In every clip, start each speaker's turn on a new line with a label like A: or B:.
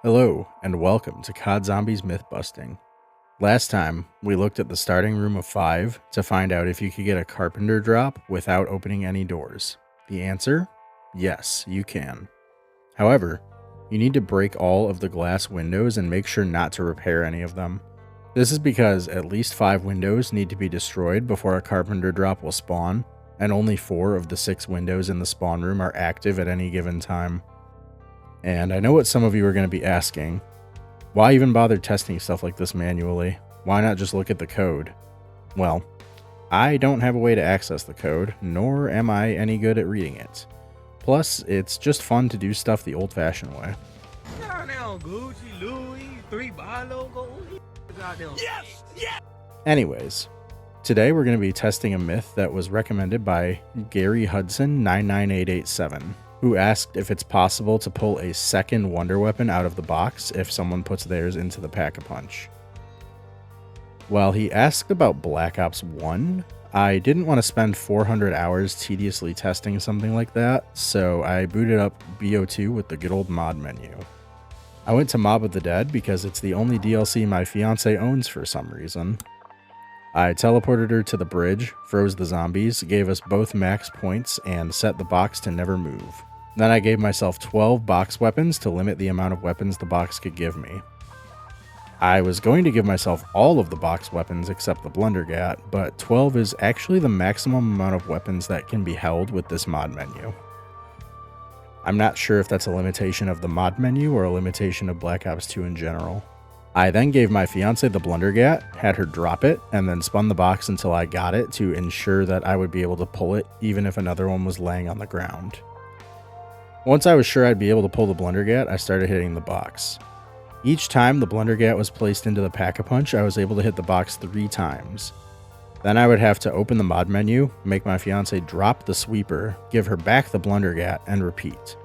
A: Hello, and welcome to COD Zombies Mythbusting. Last time, we looked at the starting room of 5 to find out if you could get a carpenter drop without opening any doors. The answer? Yes, you can. However, you need to break all of the glass windows and make sure not to repair any of them. This is because at least 5 windows need to be destroyed before a carpenter drop will spawn, and only 4 of the 6 windows in the spawn room are active at any given time. And I know what some of you are going to be asking. Why even bother testing stuff like this manually? Why not just look at the code? Well, I don't have a way to access the code, nor am I any good at reading it. Plus, it's just fun to do stuff the old-fashioned way. Anyways, today we're going to be testing a myth that was recommended by Gary Hudson 99887. Who asked if it's possible to pull a second Wunder weapon out of the box if someone puts theirs into the Pack-a-Punch. While he asked about Black Ops 1, I didn't want to spend 400 hours tediously testing something like that, so I booted up BO2 with the good old mod menu. I went to Mob of the Dead because it's the only DLC my fiance owns for some reason. I teleported her to the bridge, froze the zombies, gave us both max points, and set the box to never move. Then I gave myself 12 box weapons to limit the amount of weapons the box could give me. I was going to give myself all of the box weapons except the Blundergat, but 12 is actually the maximum amount of weapons that can be held with this mod menu. I'm not sure if that's a limitation of the mod menu or a limitation of Black Ops 2 in general. I then gave my fiance the Blundergat, had her drop it, and then spun the box until I got it to ensure that I would be able to pull it even if another one was laying on the ground. Once I was sure I'd be able to pull the Blundergat, I started hitting the box. Each time the Blundergat was placed into the Pack-a-Punch, I was able to hit the box 3 times. Then I would have to open the mod menu, make my fiance drop the sweeper, give her back the Blundergat, and repeat.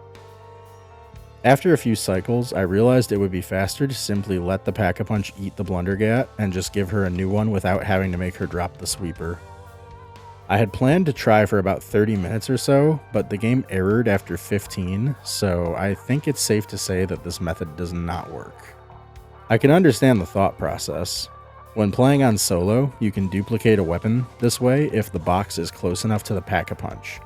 A: After a few cycles, I realized it would be faster to simply let the Pack-a-Punch eat the Blundergat and just give her a new one without having to make her drop the sweeper. I had planned to try for about 30 minutes or so, but the game errored after 15, so I think it's safe to say that this method does not work. I can understand the thought process. When playing on solo, you can duplicate a weapon this way if the box is close enough to the Pack-a-Punch.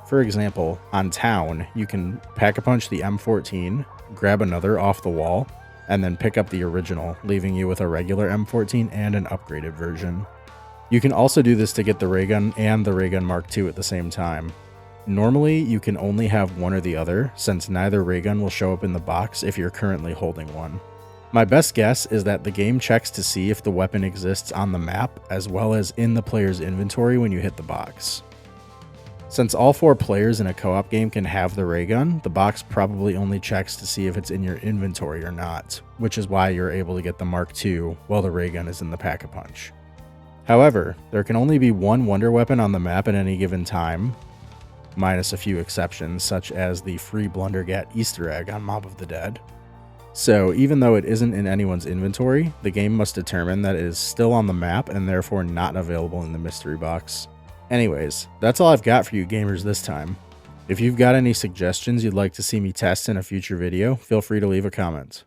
A: For example, on Town, you can Pack-a-Punch the M14, grab another off the wall, and then pick up the original, leaving you with a regular M14 and an upgraded version. You can also do this to get the ray gun and the ray gun Mark II at the same time. Normally, you can only have one or the other, since neither ray gun will show up in the box if you're currently holding one. My best guess is that the game checks to see if the weapon exists on the map, as well as in the player's inventory when you hit the box. Since all 4 players in a co-op game can have the ray gun, the box probably only checks to see if it's in your inventory or not, which is why you're able to get the Mark II while the ray gun is in the Pack-a-Punch. However, there can only be one Wunder weapon on the map at any given time, minus a few exceptions such as the free Blundergat Easter egg on Mob of the Dead. So even though it isn't in anyone's inventory, the game must determine that it is still on the map and therefore not available in the mystery box. Anyways, that's all I've got for you gamers this time. If you've got any suggestions you'd like to see me test in a future video, feel free to leave a comment.